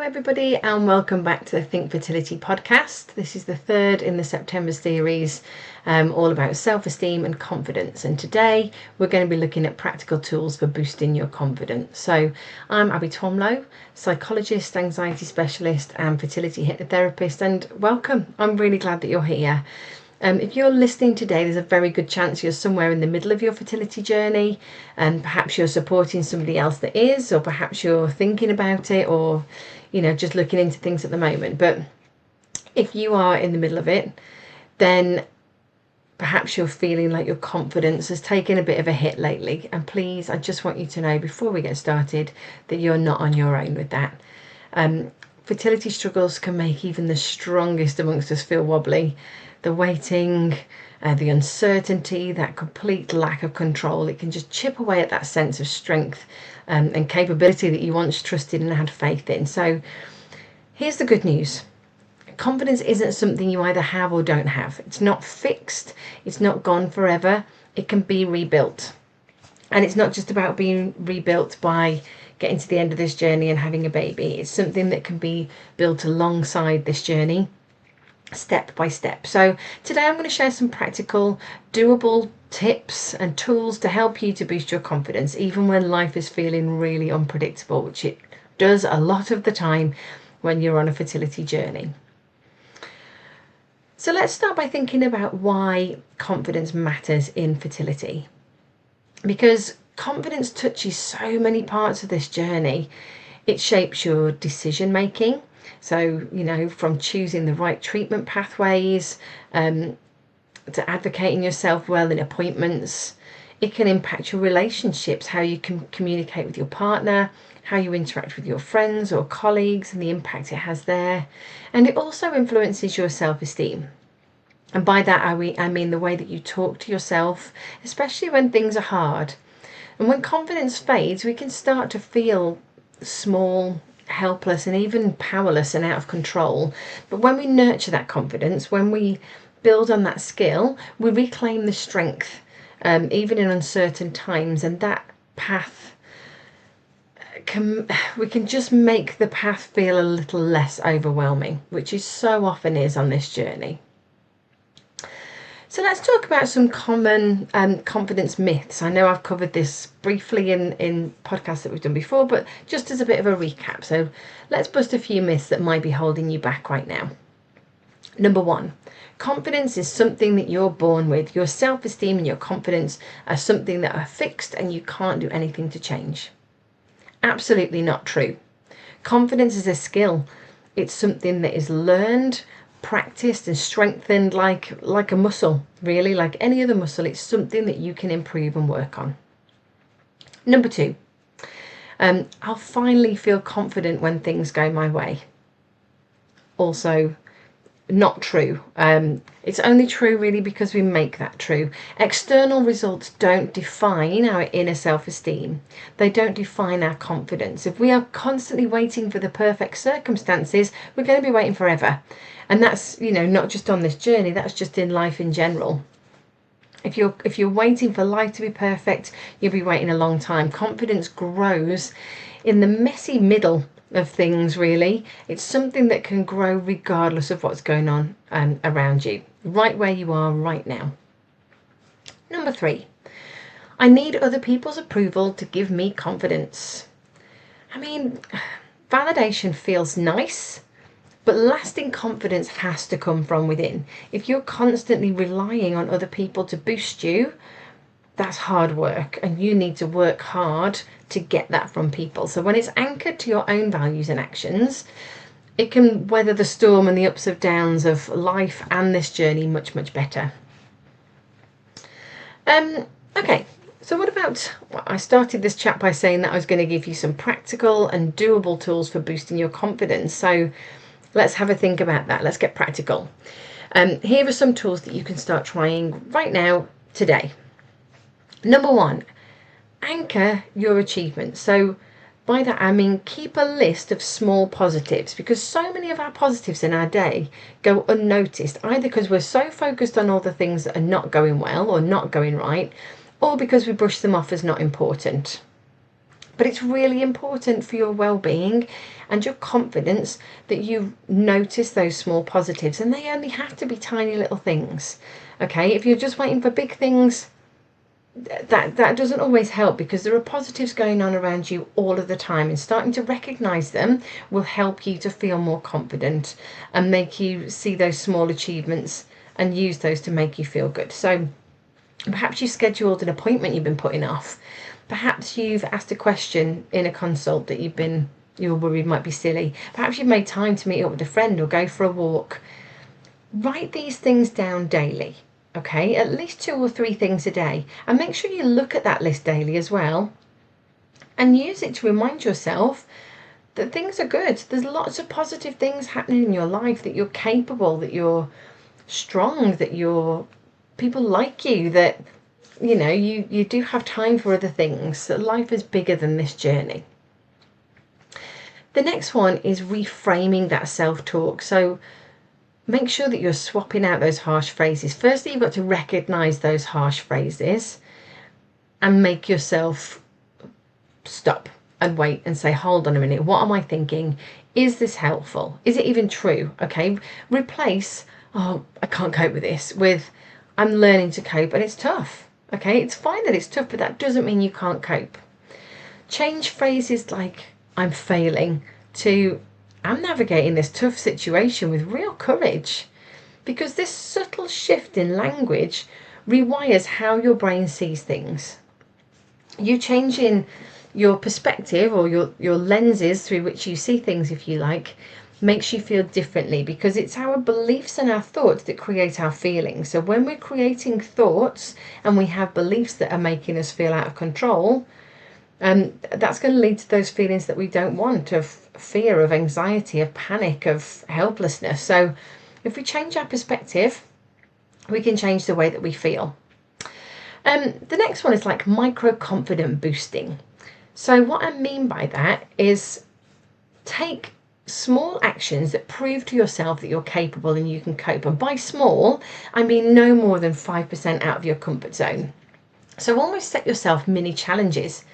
everybody, and welcome back to the Think Fertility podcast. This is the third in the September series, all about self-esteem and confidence. And today we're going to be looking at practical tools for boosting your confidence. So I'm Abi Twomlow, psychologist, anxiety specialist and fertility hypnotherapist, and welcome. I'm really glad that you're here. If you're listening today, there's a very good chance you're somewhere in the middle of your fertility journey, and perhaps you're supporting somebody else that is, or perhaps you're thinking about it, or just looking into things at the moment. But if you are in the middle of it, then perhaps you're feeling like your confidence has taken a bit of a hit lately. And please, I just want you to know before we get started that you're not on your own with that. Fertility struggles can make even the strongest amongst us feel wobbly. The waiting, the uncertainty, that complete lack of control, it can just chip away at that sense of strength and capability that you once trusted and had faith in. So here's the good news. Confidence isn't something you either have or don't have. It's not fixed. It's not gone forever. It can be rebuilt. And it's not just about being rebuilt by getting to the end of this journey and having a baby. It's something that can be built alongside this journey, step by step. So today I'm going to share some practical, doable tips and tools to help you to boost your confidence, even when life is feeling really unpredictable, which it does a lot of the time when you're on a fertility journey. So let's start by thinking about why confidence matters in fertility. Because confidence touches so many parts of this journey. It shapes your decision making. So, from choosing the right treatment pathways to advocating yourself well in appointments. It can impact your relationships, how you can communicate with your partner, how you interact with your friends or colleagues, and the impact it has there. And it also influences your self-esteem. And by that, I mean the way that you talk to yourself, especially when things are hard. And when confidence fades, we can start to feel small, helpless, and even powerless and out of control. But when we nurture that confidence, when we build on that skill, we reclaim the strength, even in uncertain times. And that path, we can just make the path feel a little less overwhelming, which it so often is on this journey. So let's talk about some common confidence myths. I know I've covered this briefly in podcasts that we've done before, but just as a bit of a recap. So let's bust a few myths that might be holding you back right now. Number one, confidence is something that you're born with. Your self-esteem and your confidence are something that are fixed and you can't do anything to change. Absolutely not true. Confidence is a skill. It's something that is learned, practiced and strengthened like a muscle, really, like any other muscle. It's something that you can improve and work on. Number two, I'll finally feel confident when things go my way. Also not true. It's only true really because we make that true. External results don't define our inner self-esteem. They don't define our confidence. If we are constantly waiting for the perfect circumstances, we're going to be waiting forever. And that's, not just on this journey, that's just in life in general. If you're waiting for life to be perfect, you'll be waiting a long time. Confidence grows in the messy middle of things, really. It's something that can grow regardless of what's going on around you, right where you are right now. Number three, I need other people's approval to give me confidence. Validation feels nice, but lasting confidence has to come from within. If you're constantly relying on other people to boost you, that's hard work, and you need to work hard to get that from people. So when it's anchored to your own values and actions, it can weather the storm and the ups and downs of life and this journey much, much better. Okay, so what about, I started this chat by saying that I was going to give you some practical and doable tools for boosting your confidence. So let's have a think about that. Let's get practical. Here are some tools that you can start trying right now, today. Number one, anchor your achievements. So by that I mean keep a list of small positives, because so many of our positives in our day go unnoticed, either because we're so focused on all the things that are not going well or not going right, or because we brush them off as not important. But it's really important for your well-being and your confidence that you notice those small positives, and they only have to be tiny little things. Okay, if you're just waiting for big things, that doesn't always help, because there are positives going on around you all of the time, and starting to recognize them will help you to feel more confident and make you see those small achievements and use those to make you feel good. So perhaps you scheduled an appointment you've been putting off. Perhaps you've asked a question in a consult that you're worried might be silly. Perhaps you've made time to meet up with a friend or go for a walk. Write these things down daily, okay? At least 2 or 3 things a day. And make sure you look at that list daily as well. And use it to remind yourself that things are good. There's lots of positive things happening in your life, that you're capable, that you're strong, that people like you, that you do have time for other things, that life is bigger than this journey. The next one is reframing that self-talk. So make sure that you're swapping out those harsh phrases. Firstly, you've got to recognize those harsh phrases and make yourself stop and wait and say, hold on a minute, what am I thinking? Is this helpful? Is it even true? Okay, replace, oh, I can't cope with this, with I'm learning to cope and it's tough. Okay, it's fine that it's tough, but that doesn't mean you can't cope. Change phrases like I'm failing to I'm navigating this tough situation with real courage, because this subtle shift in language rewires how your brain sees things. You changing your perspective, or your lenses through which you see things, if you like, makes you feel differently, because it's our beliefs and our thoughts that create our feelings. So when we're creating thoughts and we have beliefs that are making us feel out of control, that's going to lead to those feelings that we don't want, of fear, of anxiety, of panic, of helplessness. So if we change our perspective, we can change the way that we feel. The next one is like micro-confident boosting. So what I mean by that is take small actions that prove to yourself that you're capable and you can cope. And by small, I mean no more than 5% out of your comfort zone. So almost set yourself mini challenges.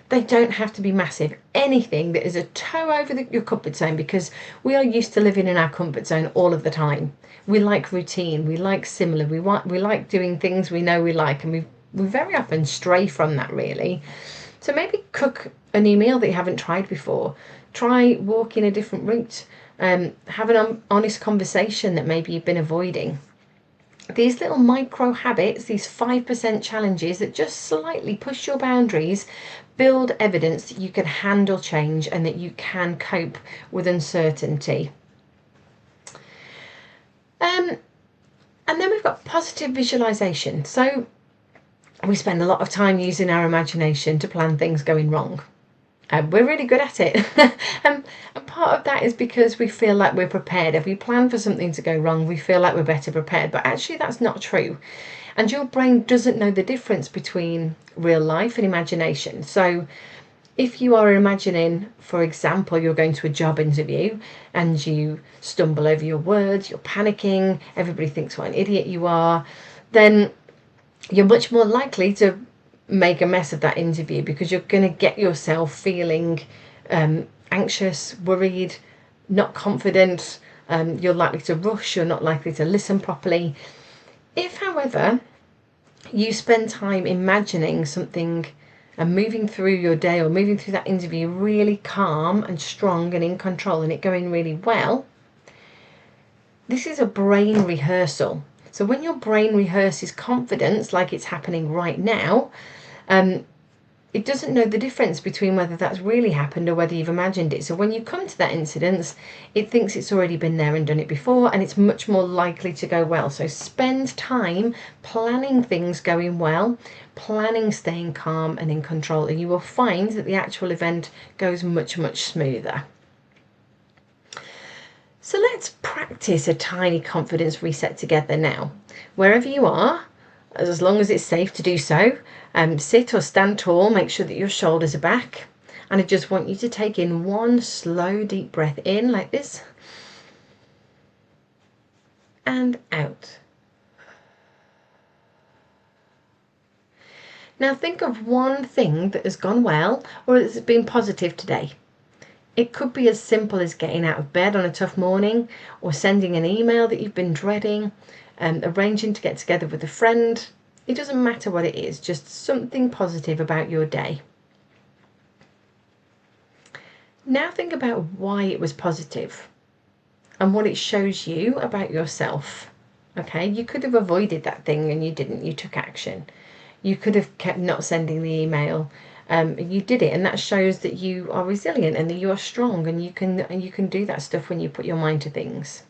They don't have to be massive. Anything that is a toe over your comfort zone, because we are used to living in our comfort zone all of the time. We like routine, we like similar, we like doing things we know we like, and we very often stray from that, really. So maybe cook a new meal that you haven't tried before. Try walking a different route. Have an honest conversation that maybe you've been avoiding. These little micro habits, these 5% challenges that just slightly push your boundaries, build evidence that you can handle change and that you can cope with uncertainty. And then we've got positive visualization. So we spend a lot of time using our imagination to plan things going wrong. We're really good at it. And part of that is because we feel like we're prepared. If we plan for something to go wrong, we feel like we're better prepared. But actually, that's not true. And your brain doesn't know the difference between real life and imagination. So if you are imagining, for example, you're going to a job interview and you stumble over your words, you're panicking, everybody thinks what an idiot you are, then you're much more likely to make a mess of that interview, because you're going to get yourself feeling anxious, worried, not confident. You're likely to rush, you're not likely to listen properly. If, however, you spend time imagining something and moving through your day or moving through that interview really calm and strong and in control and it going really well, this is a brain rehearsal. So when your brain rehearses confidence like it's happening right now, it doesn't know the difference between whether that's really happened or whether you've imagined it. So when you come to that incident, it thinks it's already been there and done it before, and it's much more likely to go well. So spend time planning things going well, planning staying calm and in control, and you will find that the actual event goes much, much smoother. So let's practice a tiny confidence reset together now. Wherever you are, as long as it's safe to do so, sit or stand tall, make sure that your shoulders are back. And I just want you to take in one slow, deep breath in like this. And out. Now think of one thing that has gone well or has been positive today. It could be as simple as getting out of bed on a tough morning, or sending an email that you've been dreading, arranging to get together with a friend. It doesn't matter what it is, just something positive about your day. Now think about why it was positive and what it shows you about yourself. Okay, you could have avoided that thing and you didn't, you took action. You could have kept not sending the email. You did it, and that shows that you are resilient and that you are strong, and you can do that stuff when you put your mind to things.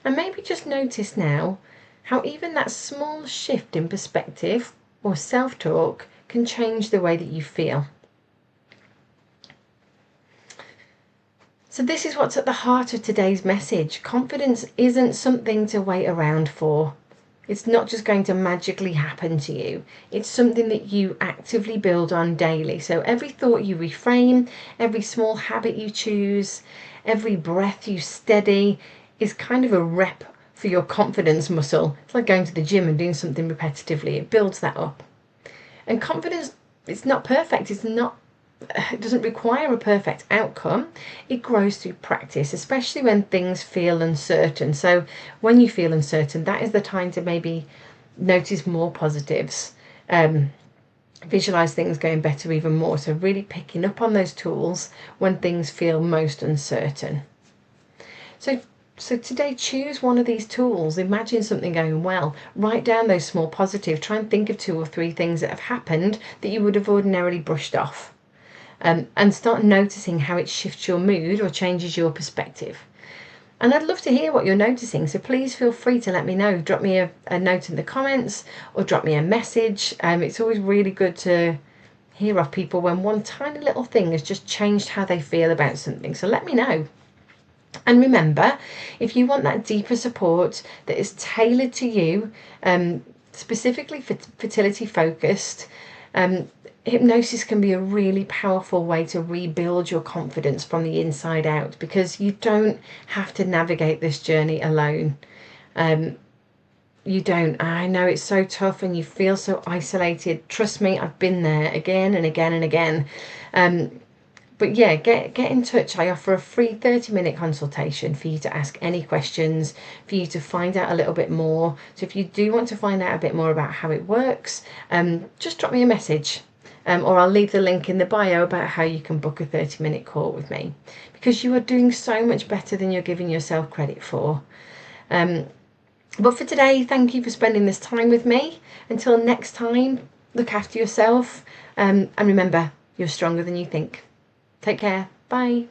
And maybe just notice now how even that small shift in perspective or self-talk can change the way that you feel. So this is what's at the heart of today's message. Confidence isn't something to wait around for. It's not just going to magically happen to you. It's something that you actively build on daily. So every thought you reframe, every small habit you choose, every breath you steady is kind of a rep for your confidence muscle. It's like going to the gym and doing something repetitively. It builds that up. And confidence, it's not perfect. It doesn't require a perfect outcome. It grows through practice, especially when things feel uncertain. So when you feel uncertain, that is the time to maybe notice more positives, visualize things going better even more. So really picking up on those tools when things feel most uncertain. So today, choose one of these tools. Imagine something going well. Write down those small positives. Try and think of 2 or 3 things that have happened that you would have ordinarily brushed off. And start noticing how it shifts your mood or changes your perspective. And I'd love to hear what you're noticing, so please feel free to let me know. Drop me a note in the comments or drop me a message. It's always really good to hear of people when one tiny little thing has just changed how they feel about something. So let me know. And remember, if you want that deeper support that is tailored to you, specifically fertility focused, hypnosis can be a really powerful way to rebuild your confidence from the inside out, because you don't have to navigate this journey alone. You don't. I know it's so tough and you feel so isolated. Trust me, I've been there again and again and again. But yeah, get in touch. I offer a free 30-minute consultation for you to ask any questions, for you to find out a little bit more. So if you do want to find out a bit more about how it works, just drop me a message. Or I'll leave the link in the bio about how you can book a 30-minute call with me, because you are doing so much better than you're giving yourself credit for. But for today, thank you for spending this time with me. Until next time, look after yourself, and remember, you're stronger than you think. Take care. Bye.